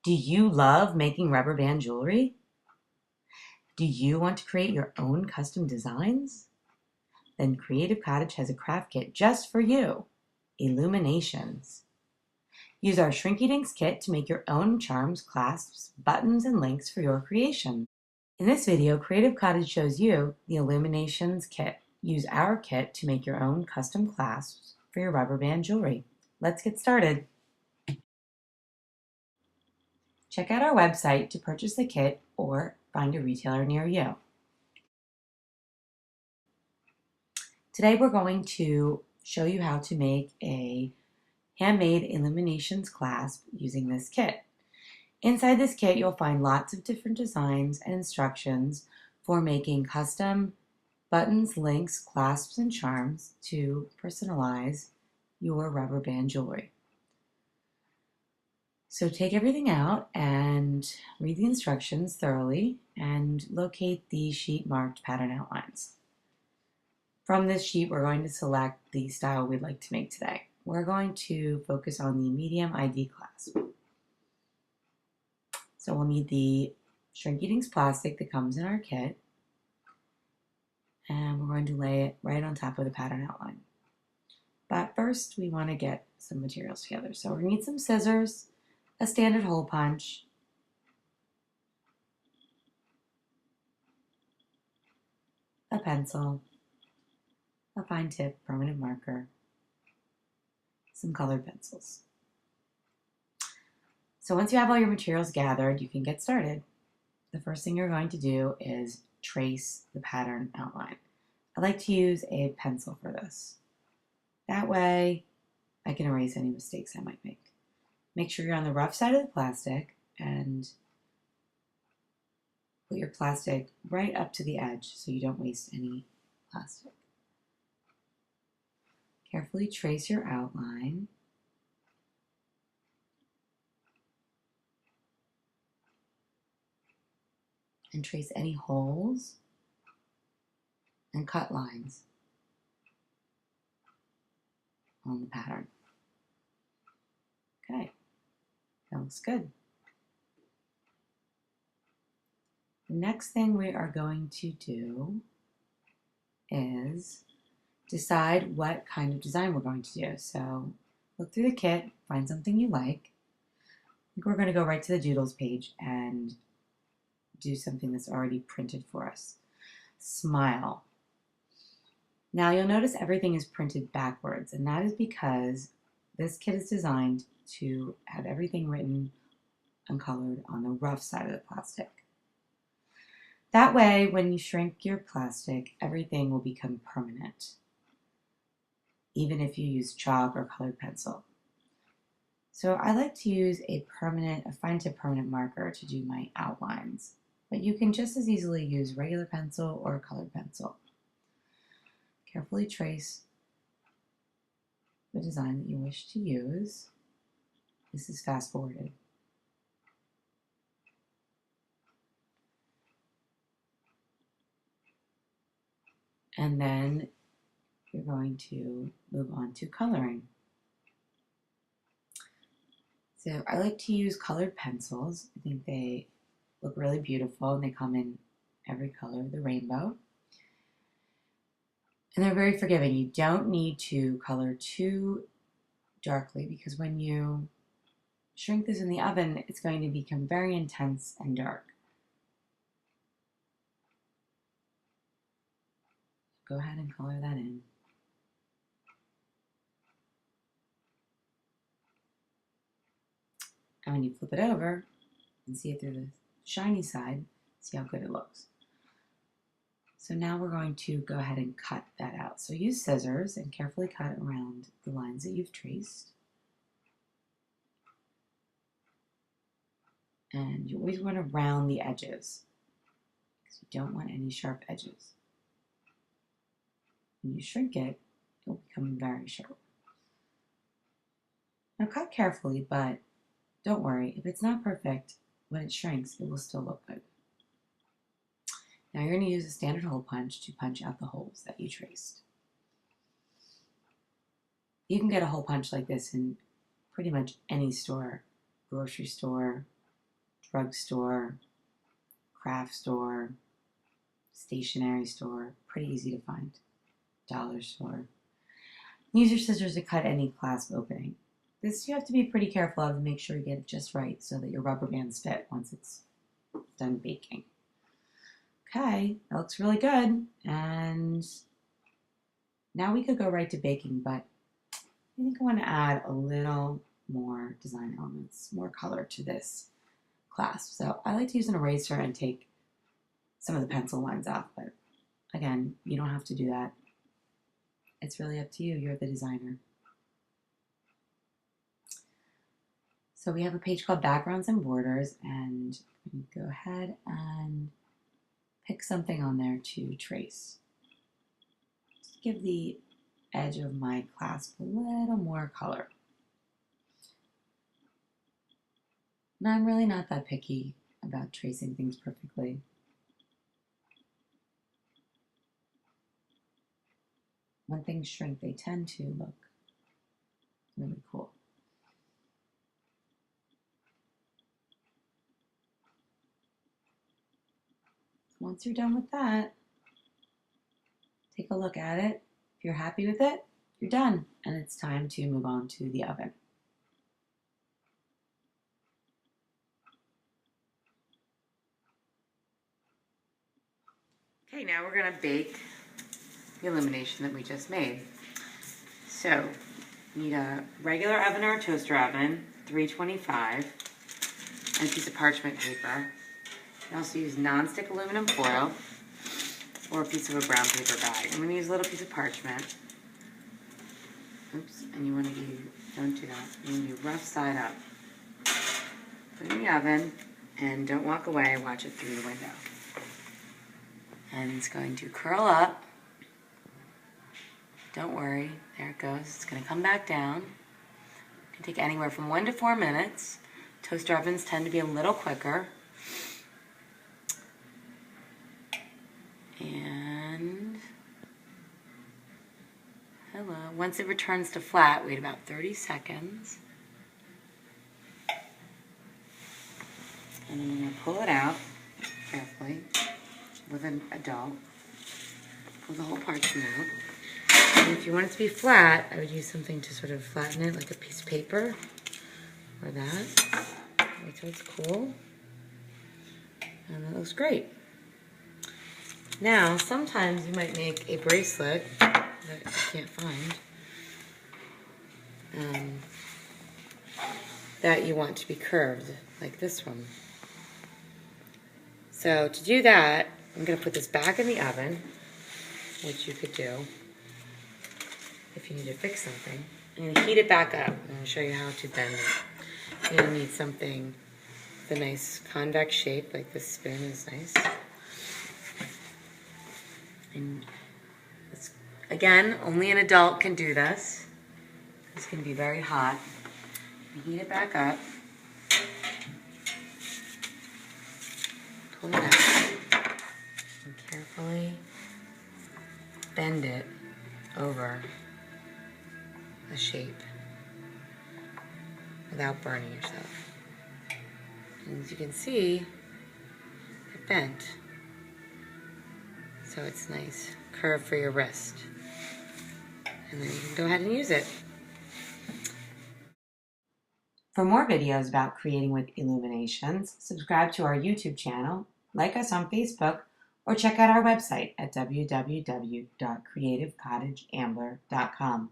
Do you love making rubber band jewelry? Do you want to create your own custom designs? Then Creative Cottage has a craft kit just for you, i-loom-a-nations. Use our Shrinky Dinks kit to make your own charms, clasps, buttons, and links for your creation. In this video, Creative Cottage shows you the i-loom-a-nations kit. Use our kit to make your own custom clasps for your rubber band jewelry. Let's get started. Check out our website to purchase the kit or find a retailer near you. Today we're going to show you how to make a handmade i-loom-a-nations clasp using this kit. Inside this kit you'll find lots of different designs and instructions for making custom buttons, links, clasps, and charms to personalize your rubber band jewelry. So take everything out and read the instructions thoroughly and locate the sheet marked pattern outlines. From this sheet, we're going to select the style we'd like to make today. We're going to focus on the medium ID clasp. So we'll need the Shrinky Dinks plastic that comes in our kit, and we're going to lay it right on top of the pattern outline. But first, we want to get some materials together. So we're going to need some scissors, a standard hole punch, a pencil, a fine tip permanent marker, some colored pencils. So once you have all your materials gathered, you can get started. The first thing you're going to do is trace the pattern outline. I like to use a pencil for this. That way I can erase any mistakes I might make. Make sure you're on the rough side of the plastic and put your plastic right up to the edge so you don't waste any plastic. Carefully trace your outline. And trace any holes and cut lines on the pattern. Okay, that looks good. The next thing we are going to do is decide what kind of design we're going to do. So look through the kit, find something you like. I think we're going to go right to the doodles page and do something that's already printed for us. Smile. Now you'll notice everything is printed backwards, and that is because this kit is designed to have everything written and colored on the rough side of the plastic. That way, when you shrink your plastic, everything will become permanent, even if you use chalk or colored pencil. So I like to use a fine tip permanent marker to do my outlines, but you can just as easily use regular pencil or colored pencil. Carefully trace the design that you wish to use. This is fast forwarded. And then you're going to move on to coloring. So I like to use colored pencils. I think they look really beautiful and they come in every color of the rainbow. And they're very forgiving. You don't need to color too darkly because when you shrink this in the oven, it's going to become very intense and dark. Go ahead and color that in. And when you flip it over and see it through the shiny side, see how good it looks. So now we're going to go ahead and cut that out. So use scissors and carefully cut around the lines that you've traced. And you always want to round the edges because you don't want any sharp edges. When you shrink it, it'll become very sharp. Now cut carefully, but don't worry, if it's not perfect, when it shrinks, it will still look good. Now you're going to use a standard hole punch to punch out the holes that you traced. You can get a hole punch like this in pretty much any store, grocery store, drugstore, craft store, stationery store, pretty easy to find, dollar store. Use your scissors to cut any clasp opening. This you have to be pretty careful of and make sure you get it just right so that your rubber bands fit once it's done baking. Okay, that looks really good. And now we could go right to baking, but I think I want to add a little more design elements, more color to this clasp. So I like to use an eraser and take some of the pencil lines off, but again, you don't have to do that. It's really up to you. You're the designer. So we have a page called Backgrounds and Borders, and I'm going to go ahead and pick something on there to trace. Just give the edge of my clasp a little more color. And I'm really not that picky about tracing things perfectly. When things shrink, they tend to look really cool. Once you're done with that, take a look at it. If you're happy with it, you're done, and it's time to move on to the oven. Okay, now we're going to bake the illumination that we just made. So, you need a regular oven or a toaster oven, 325, and a piece of parchment paper. You can also use non-stick aluminum foil or a piece of a brown paper bag. I'm going to use a little piece of parchment. Oops, and you want to do, don't do that. You want to do rough side up. Put it in the oven, and don't walk away, watch it through the window. And it's going to curl up. Don't worry, there it goes. It's going to come back down. It can take anywhere from 1 to 4 minutes. Toaster ovens tend to be a little quicker. And hello. Once it returns to flat, wait about 30 seconds. And then I'm going to pull it out carefully with an adult. Pull the whole parchment out. And if you want it to be flat, I would use something to sort of flatten it, like a piece of paper or that. Right, so it's cool. And that looks great. Now, sometimes you might make a bracelet that you can't find that you want to be curved, like this one. So to do that, I'm going to put this back in the oven, which you could do if you need to fix something. I'm going to heat it back up. I'm going to show you how to bend it. You're going to need something with a nice convex shape, like this spoon is nice. And this, again, only an adult can do this. This can be very hot. Heat it back up. Pull it out. And carefully bend it over the shape without burning yourself. And as you can see, it bent. So it's nice curve for your wrist. And then you can go ahead and use it. For more videos about creating with illuminations, subscribe to our YouTube channel, like us on Facebook, or check out our website at www.creativecottageambler.com.